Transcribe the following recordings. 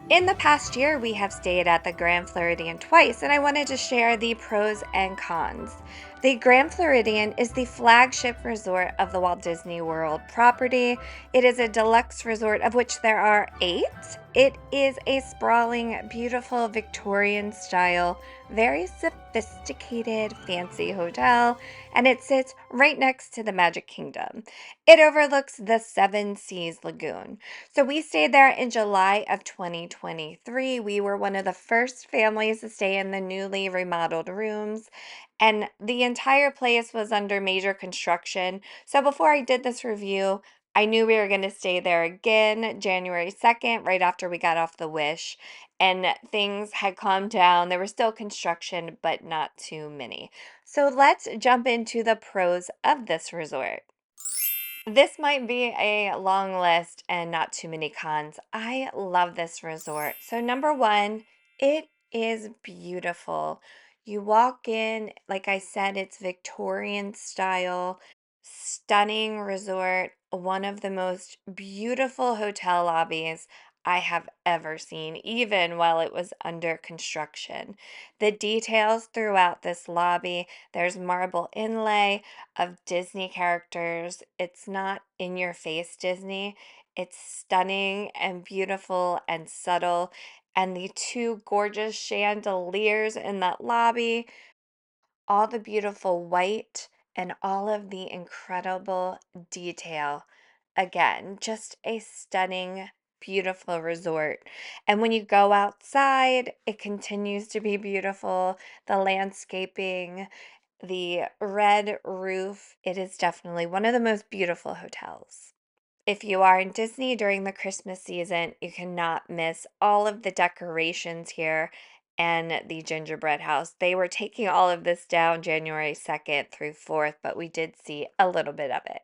In the past year, we have stayed at the Grand Floridian twice, and I wanted to share the pros and cons. The Grand Floridian is the flagship resort of the Walt Disney World property. It is a deluxe resort, of which there are 8. It is a sprawling, beautiful Victorian style, very sophisticated, fancy hotel, and it sits right next to the Magic Kingdom. It overlooks the Seven Seas Lagoon. So we stayed there in July of 2023. We were one of the first families to stay in the newly remodeled rooms, and the entire place was under major construction. So before I did this review, I knew we were going to stay there again January 2nd, right after we got off the Wish, and things had calmed down. There was still construction, but not too many. So let's jump into the pros of this resort. This might be a long list and not too many cons. I love this resort. So, number one, it is beautiful. You walk in, like I said, it's Victorian style, stunning resort, one of the most beautiful hotel lobbies I have ever seen, even while it was under construction. The details throughout this lobby, there's marble inlay of Disney characters. It's not in your face Disney. It's stunning and beautiful and subtle. And the two gorgeous chandeliers in that lobby, all the beautiful white and all of the incredible detail. Again, just a stunning, beautiful resort. And when you go outside, it continues to be beautiful. The landscaping, the red roof, it is definitely one of the most beautiful hotels. If you are in Disney during the Christmas season, you cannot miss all of the decorations here and the gingerbread house. They were taking all of this down January 2nd through 4th, but we did see a little bit of it.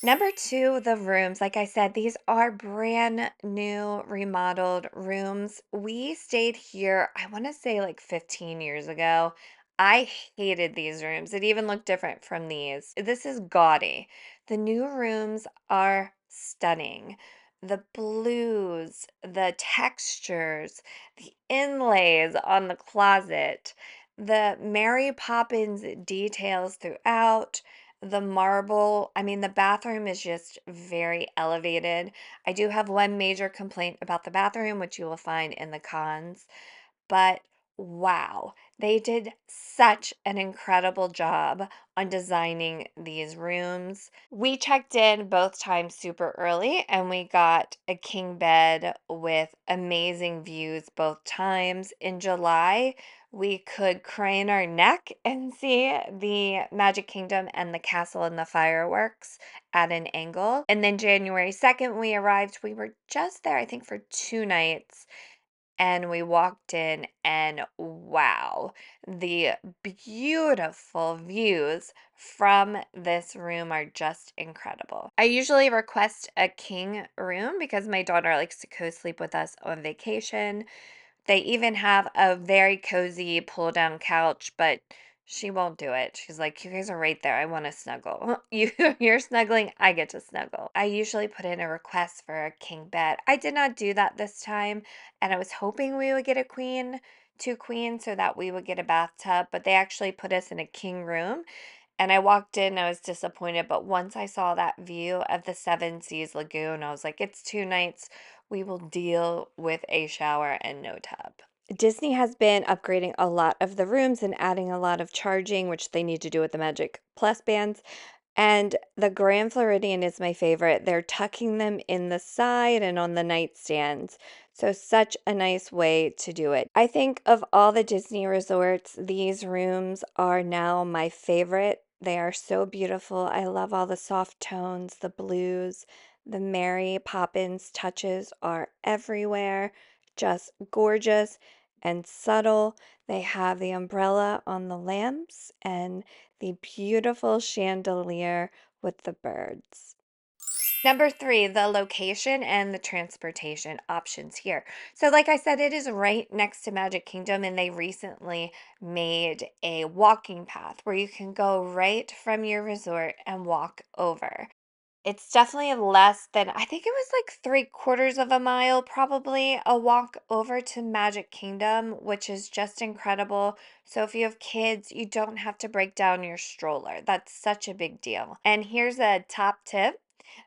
Number two, the rooms. Like I said, these are brand new remodeled rooms. We stayed here, I want to say like 15 years ago. I hated these rooms. It even looked different from these. This is gaudy. The new rooms are stunning. The blues, the textures, the inlays on the closet, the Mary Poppins details throughout the marble, I mean, the bathroom is just very elevated. I do have one major complaint about the bathroom, which you will find in the cons, but wow, they did such an incredible job on designing these rooms. We checked in both times super early and we got a king bed with amazing views both times. In July, we could crane our neck and see the Magic Kingdom and the castle and the fireworks at an angle. And then January 2nd, we arrived. We were just there, I think, for 2 nights, and we walked in, and wow, the beautiful views from this room are just incredible. I usually request a king room because my daughter likes to co-sleep with us on vacation. They even have a very cozy pull down couch, but she won't do it. She's like, "You guys are right there. I want to snuggle." You're snuggling, I get to snuggle. I usually put in a request for a king bed. I did not do that this time, and I was hoping we would get a queen, two queens, so that we would get a bathtub, but they actually put us in a king room. And I walked in, I was disappointed, but once I saw that view of the Seven Seas Lagoon, I was like, it's 2 nights. We will deal with a shower and no tub. Disney has been upgrading a lot of the rooms and adding a lot of charging, which they need to do with the Magic Plus bands. And the Grand Floridian is my favorite. They're tucking them in the side and on the nightstands. So, such a nice way to do it. I think of all the Disney resorts, these rooms are now my favorite. They are so beautiful. I love all the soft tones, the blues, the Mary Poppins touches are everywhere. Just gorgeous and subtle. They have the umbrella on the lamps and the beautiful chandelier with the birds. Number three, the location and the transportation options here. So, like I said, it is right next to Magic Kingdom, and they recently made a walking path where you can go right from your resort and walk over. It's definitely less than, I think it was like 3/4 of a mile, probably, a walk over to Magic Kingdom, which is just incredible. So if you have kids, you don't have to break down your stroller. That's such a big deal. And here's a top tip.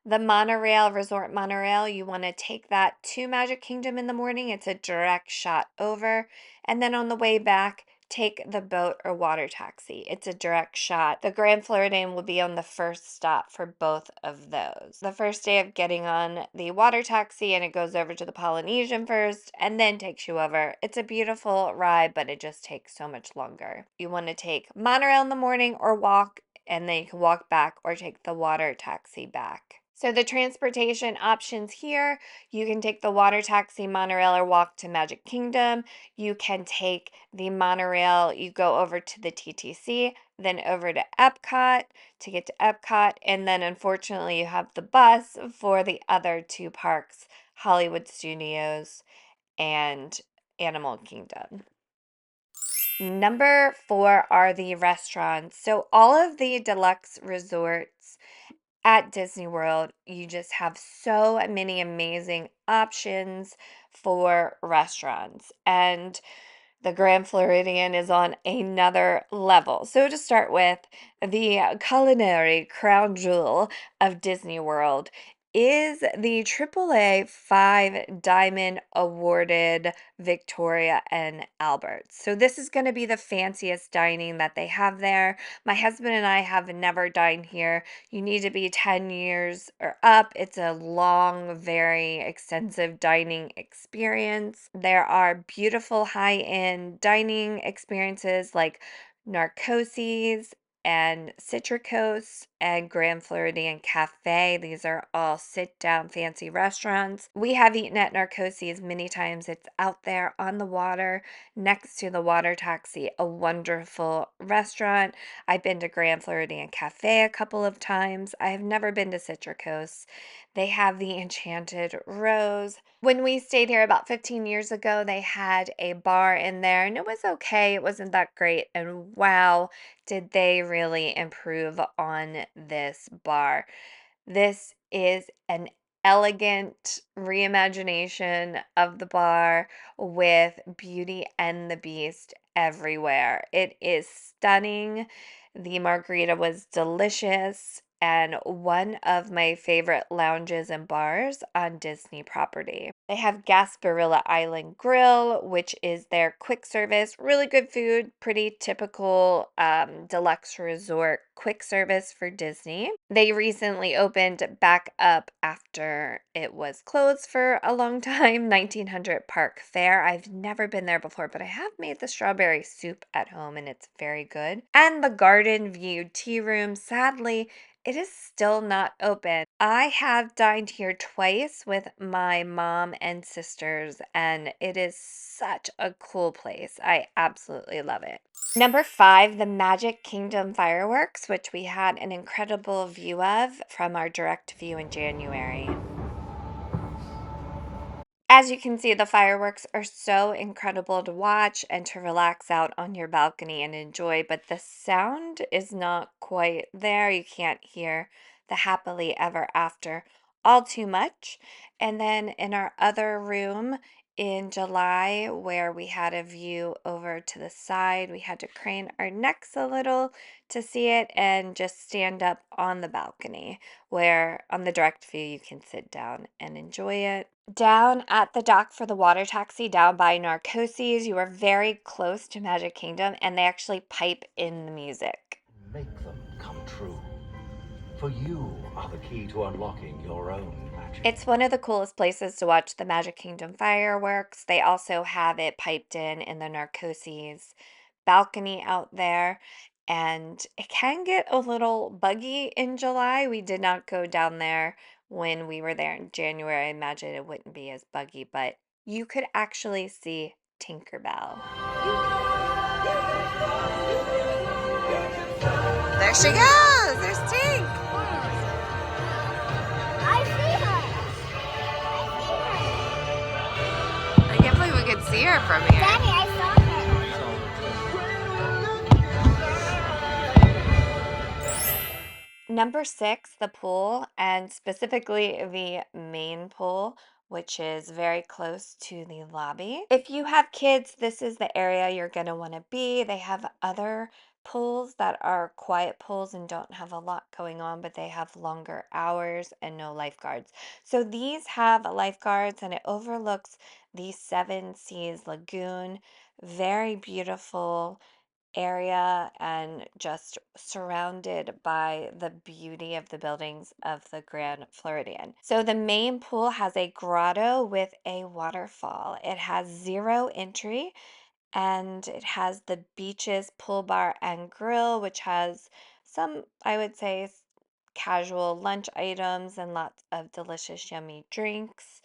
The monorail, resort monorail, you want to take that to Magic Kingdom in the morning. It's a direct shot over. And then on the way back, take the boat or water taxi. It's a direct shot. The Grand Floridian will be on the first stop for both of those. The first day of getting on the water taxi, and it goes over to the Polynesian first and then takes you over. It's a beautiful ride, but it just takes so much longer. You want to take monorail in the morning or walk, and then you can walk back or take the water taxi back. So the transportation options here, you can take the water taxi, monorail, or walk to Magic Kingdom. You can take the monorail, you go over to the TTC, then over to Epcot to get to Epcot, and then unfortunately you have the bus for the other two parks, Hollywood Studios and Animal Kingdom. Number 4 are the restaurants. So all of the deluxe resorts at Disney World, you just have so many amazing options for restaurants. And the Grand Floridian is on another level. So, to start with, the culinary crown jewel of Disney World is the AAA 5 Diamond awarded Victoria and Albert. So, this is going to be the fanciest dining that they have there. My husband and I have never dined here. You need to be 10 years or up. It's a long, very extensive dining experience. There are beautiful high-end dining experiences like Narcoses and Citricos and Grand Floridian Cafe. These are all sit-down fancy restaurants. We have eaten at Narcoses many times. It's out there on the water next to the water taxi, a wonderful restaurant. I've been to Grand Floridian Cafe a couple of times. I have never been to Citricos. They have the Enchanted Rose. When we stayed here about 15 years ago, they had a bar in there and it was okay. It wasn't that great. And wow, did they really improve on this bar. This is an elegant reimagination of the bar with Beauty and the Beast everywhere. It is stunning. The margarita was delicious and one of my favorite lounges and bars on Disney property. They have Gasparilla Island Grill, which is their quick service, really good food, pretty typical deluxe resort quick service for Disney. They recently opened back up after it was closed for a long time, 1900 Park Fair. I've never been there before, but I have made the strawberry soup at home and it's very good. And the Garden View Tea Room, sadly, it is still not open. I have dined here twice with my mom and sisters, and it is such a cool place. I absolutely love it. Number 5, the Magic Kingdom fireworks, which we had an incredible view of from our direct view in January. As you can see, the fireworks are so incredible to watch and to relax out on your balcony and enjoy, but the sound is not quite there. You can't hear the happily ever after all too much. And then in our other room in July, where we had a view over to the side, we had to crane our necks a little to see it and just stand up on the balcony, where on the direct view you can sit down and enjoy it. Down at the dock for the water taxi down by Narcoses, you are very close to Magic Kingdom and they actually pipe in the music. Make them come true. For you are the key to unlocking your own magic. It's one of the coolest places to watch the Magic Kingdom fireworks. They also have it piped in the Narcoses balcony out there. And it can get a little buggy in July. We did not go down there when we were there in January. I imagine it wouldn't be as buggy, but you could actually see Tinkerbell. There she goes. There's Tink. I see her. I can't believe we could see her from here. Daddy, I saw her. Number six, the pool, and specifically the main pool, which is very close to the lobby. If you have kids, this is the area you're going to want to be. They have other pools that are quiet pools and don't have a lot going on, but they have longer hours and no lifeguards. So these have lifeguards and it overlooks the Seven Seas Lagoon. Very beautiful area and just surrounded by the beauty of the buildings of the Grand Floridian. So the main pool has a grotto with a waterfall. It has zero entry and it has the beaches pool bar and grill, which has some, I would say, casual lunch items and lots of delicious, yummy drinks.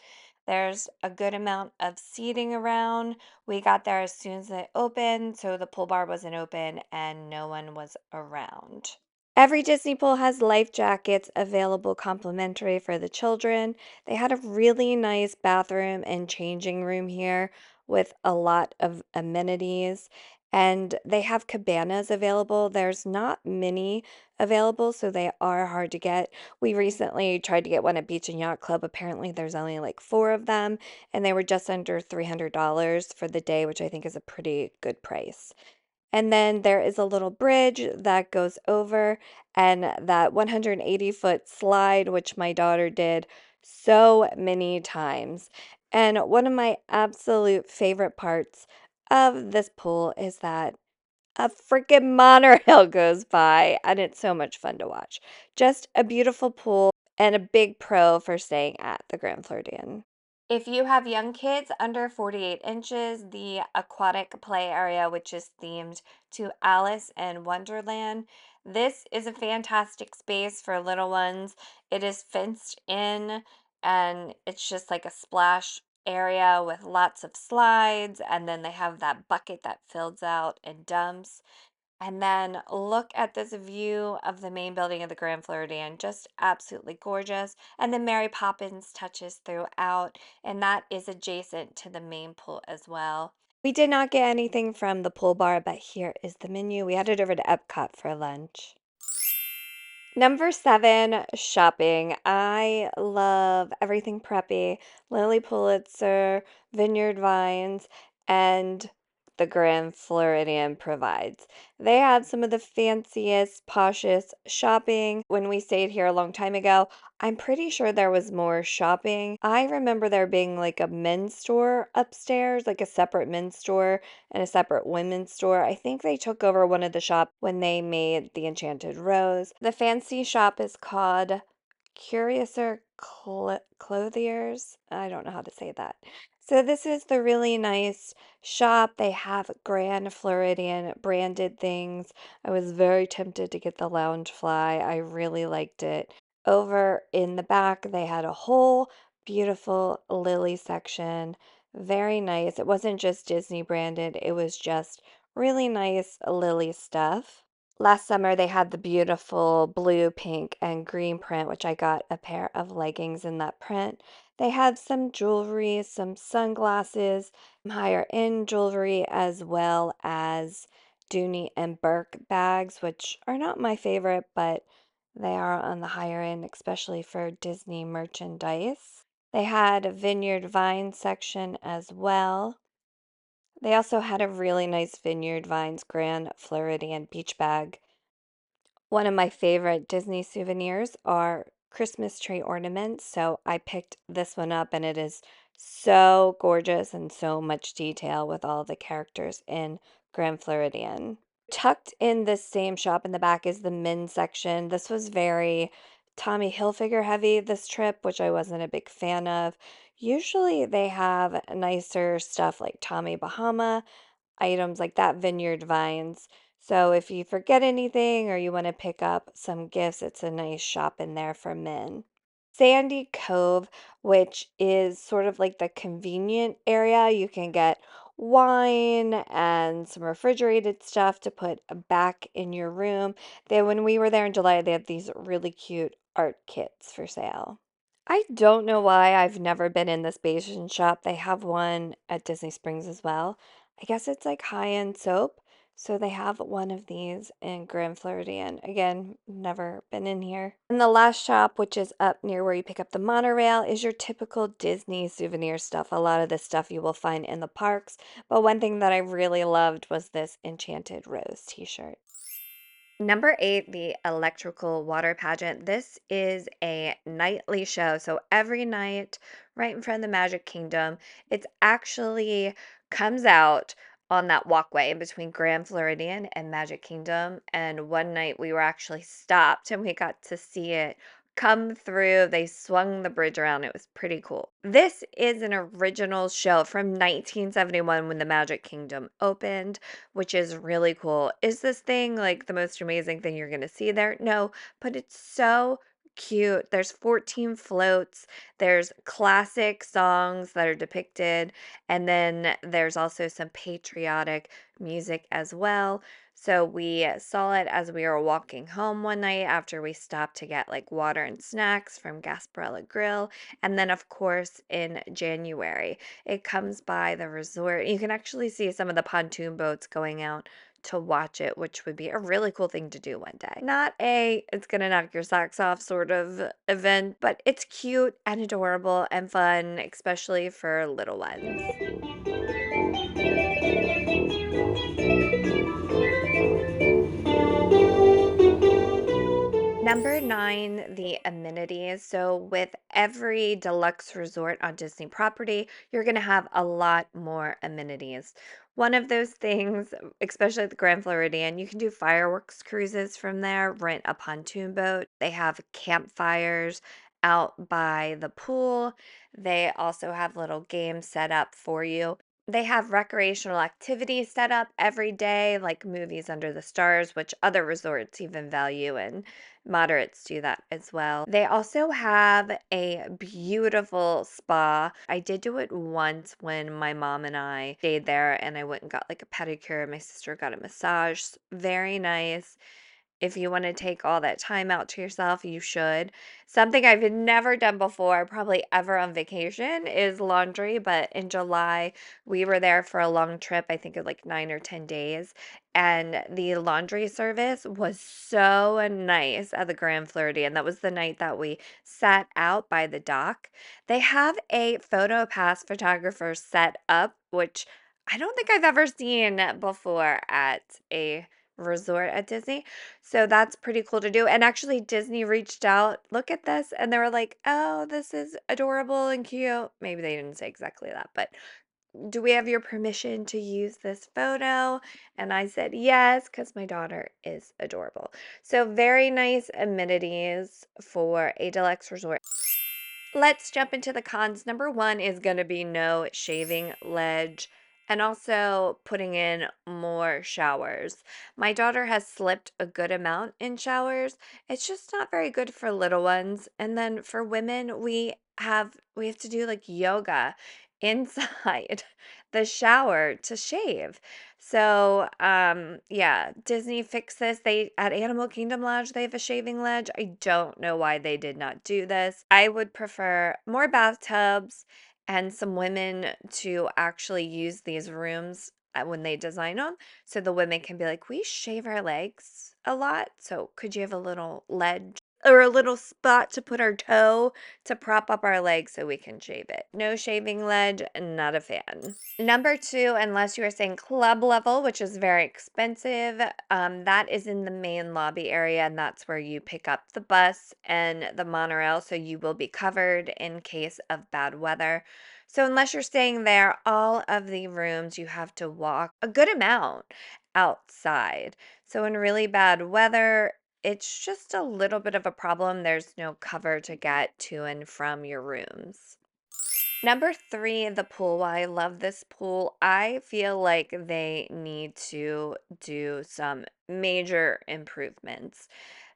There's a good amount of seating around. We got there as soon as it opened, so the pool bar wasn't open and no one was around. Every Disney pool has life jackets available complimentary for the children. They had a really nice bathroom and changing room here with a lot of amenities. And they have cabanas available. There's not many available, so they are hard to get. We recently tried to get one at Beach and Yacht Club. Apparently, there's only like four of them, and they were just under $300 for the day, which I think is a pretty good price. And then there is a little bridge that goes over, and that 180-foot slide, which my daughter did so many times. And one of my absolute favorite parts of this pool is that a freaking monorail goes by, and it's so much fun to watch. Just a beautiful pool and a big pro for staying at the Grand Floridian. If you have young kids under 48 inches, the aquatic play area, which is themed to Alice in Wonderland, this is a fantastic space for little ones. It is fenced in and it's just like a splash area with lots of slides, and then they have that bucket that fills out and dumps. And then look at this view of the main building of the Grand Floridian, just absolutely gorgeous. And then Mary Poppins touches throughout, and that is adjacent to the main pool as well. We did not get anything from the pool bar, but here is the menu. We headed over to Epcot for lunch. Number seven, shopping. I love everything preppy. Lily Pulitzer, Vineyard Vines, and the Grand Floridian provides. They have some of the fanciest, poshest shopping. When we stayed here a long time ago, I'm pretty sure there was more shopping. I remember there being like a men's store upstairs, like a separate men's store and a separate women's store. I think they took over one of the shops when they made the Enchanted Rose. The fancy shop is called Curiouser Clothiers. I don't know how to say that. So this is the really nice shop. They have Grand Floridian branded things. I was very tempted to get the lounge fly. I really liked it. Over in the back, they had a whole beautiful lily section. Very nice. It wasn't just Disney branded, it was just really nice lily stuff. Last summer, they had the beautiful blue, pink, and green print, which I got a pair of leggings in that print. They had some jewelry, some sunglasses, some higher end jewelry, as well as Dooney and Burke bags, which are not my favorite, but they are on the higher end, especially for Disney merchandise. They had a Vineyard Vine section as well. They also had a really nice Vineyard Vines Grand Floridian beach bag. One of my favorite Disney souvenirs are Christmas tree ornaments, so I picked this one up and it is so gorgeous and so much detail with all the characters in Grand Floridian. Tucked in this same shop in the back is the men's section. This was very Tommy Hilfiger heavy this trip, which I wasn't a big fan of. Usually they have nicer stuff like Tommy Bahama, items like that, Vineyard Vines. So if you forget anything or you want to pick up some gifts, it's a nice shop in there for men. Sandy Cove, which is sort of like the convenient area. You can get wine and some refrigerated stuff to put back in your room. When we were there in July, they had these really cute art kits for sale. I don't know why I've never been in this Bayesian shop. They have one at Disney Springs as well. I guess it's like high-end soap. So they have one of these in Grand Floridian. Again, never been in here. And the last shop, which is up near where you pick up the monorail, is your typical Disney souvenir stuff. A lot of this stuff you will find in the parks. But one thing that I really loved was this Enchanted Rose t-shirt. Number 8, the electrical water pageant. This is a nightly show. So every night, right in front of the Magic Kingdom, it's actually comes out on that walkway in between Grand Floridian and Magic Kingdom. And one night we were actually stopped and we got to see it come through. They swung the bridge around. It was pretty cool. This is an original show from 1971 when the Magic Kingdom opened, which is really cool. Is this thing like the most amazing thing you're going to see there? No, but it's so cute. There's 14 floats. There's classic songs that are depicted, and then there's also some patriotic music as well. So we saw it as we were walking home one night after we stopped to get like water and snacks from Gasparilla Grill. And then, of course, in January, it comes by the resort. You can actually see some of the pontoon boats going out to watch it, which would be a really cool thing to do one day. Not a it's gonna knock your socks off sort of event, but it's cute and adorable and fun, especially for little ones. Number 9, the amenities. So, with every deluxe resort on Disney property, you're going to have a lot more amenities. One of those things, especially at the Grand Floridian, you can do fireworks cruises from there, rent a pontoon boat. They have campfires out by the pool. They also have little games set up for you. They have recreational activities set up every day, like movies under the stars, which other resorts even value and moderates do that as well. They also have a beautiful spa. I did do it once when my mom and I stayed there and I went and got like a pedicure. My sister got a massage. Very nice. If you want to take all that time out to yourself, you should. Something I've never done before, probably ever on vacation, is laundry. But in July, we were there for a long trip, I think of like 9 or 10 days. And the laundry service was so nice at the Grand Floridian. That was the night that we sat out by the dock. They have a photo pass photographer set up, which I don't think I've ever seen before at a resort at Disney. So that's pretty cool to do. And actually, Disney reached out, look at this, and they were like, oh, this is adorable and cute. Maybe they didn't say exactly that, but do we have your permission to use this photo? And I said yes, because my daughter is adorable. So, very nice amenities for a deluxe resort. Let's jump into the cons. Number 1 is going to be no shaving ledge and also putting in more showers. My daughter has slipped a good amount in showers. It's just not very good for little ones. And then for women, we have to do like yoga inside the shower to shave. So, yeah, Disney fixed this. They at Animal Kingdom Lodge, they have a shaving ledge. I don't know why they did not do this. I would prefer more bathtubs and some women to actually use these rooms when they design them so the women can be like, we shave our legs a lot. So, could you have a little ledge or a little spot to put our toe to prop up our legs so we can shave it? No shaving ledge, not a fan. Number 2, unless you are saying club level, which is very expensive, that is in the main lobby area, and that's where you pick up the bus and the monorail, so you will be covered in case of bad weather. So, unless you're staying there, all of the rooms you have to walk a good amount outside. So, in really bad weather, it's just a little bit of a problem. There's no cover to get to and from your rooms. Number 3, the pool. While I love this pool, I feel like they need to do some major improvements.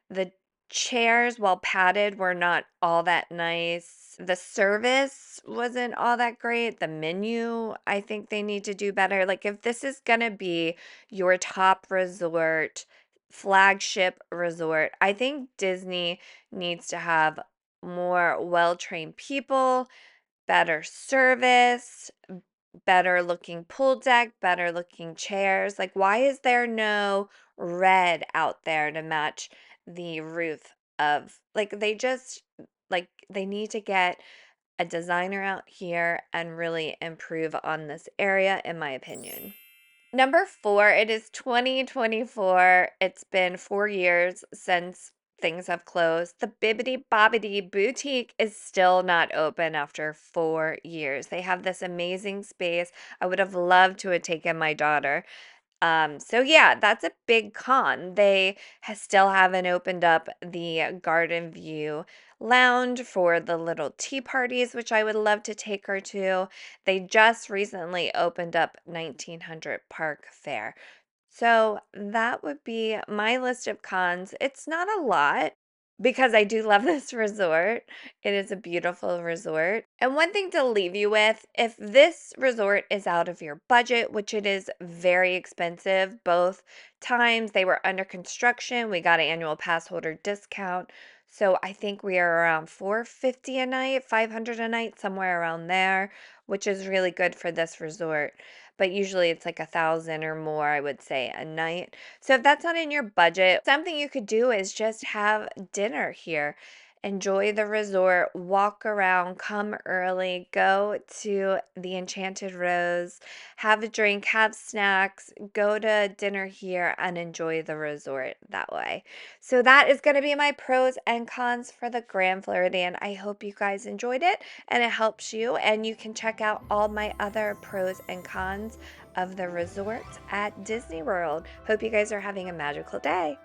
The chairs, while padded, were not all that nice. The service wasn't all that great. The menu, I think they need to do better. Like, if this is going to be your top resort, flagship resort, I think Disney needs to have more well trained people, better service, better looking pool deck, better looking chairs. Like, why is there no red out there to match the roof of, like, they just, like, they need to get a designer out here and really improve on this area, in my opinion. Number 4, it is 2024. It's been 4 years since things have closed. The Bibbidi Bobbidi Boutique is still not open after 4 years. They have this amazing space. I would have loved to have taken my daughter. So yeah, that's a big con. They still haven't opened up the Garden View lounge for the little tea parties, which I would love to take her to. They just recently opened up 1900 Park Fair. So that would be my list of cons. It's not a lot because I do love this resort. It is a beautiful resort. And one thing to leave you with, if this resort is out of your budget, which it is very expensive, both times they were under construction, we got an annual pass holder discount. So I think we are around 450 a night, 500 a night, somewhere around there, which is really good for this resort, but usually it's like 1,000 or more, I would say, a night. So if that's not in your budget, something you could do is just have dinner here. Enjoy the resort, walk around, come early, go to the Enchanted Rose, have a drink, have snacks, go to dinner here, and enjoy the resort that way. So that is going to be my pros and cons for the Grand Floridian. I hope you guys enjoyed it and it helps you. And you can check out all my other pros and cons of the resorts at Disney World. Hope you guys are having a magical day.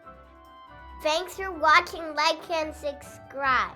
Thanks for watching, like, and subscribe.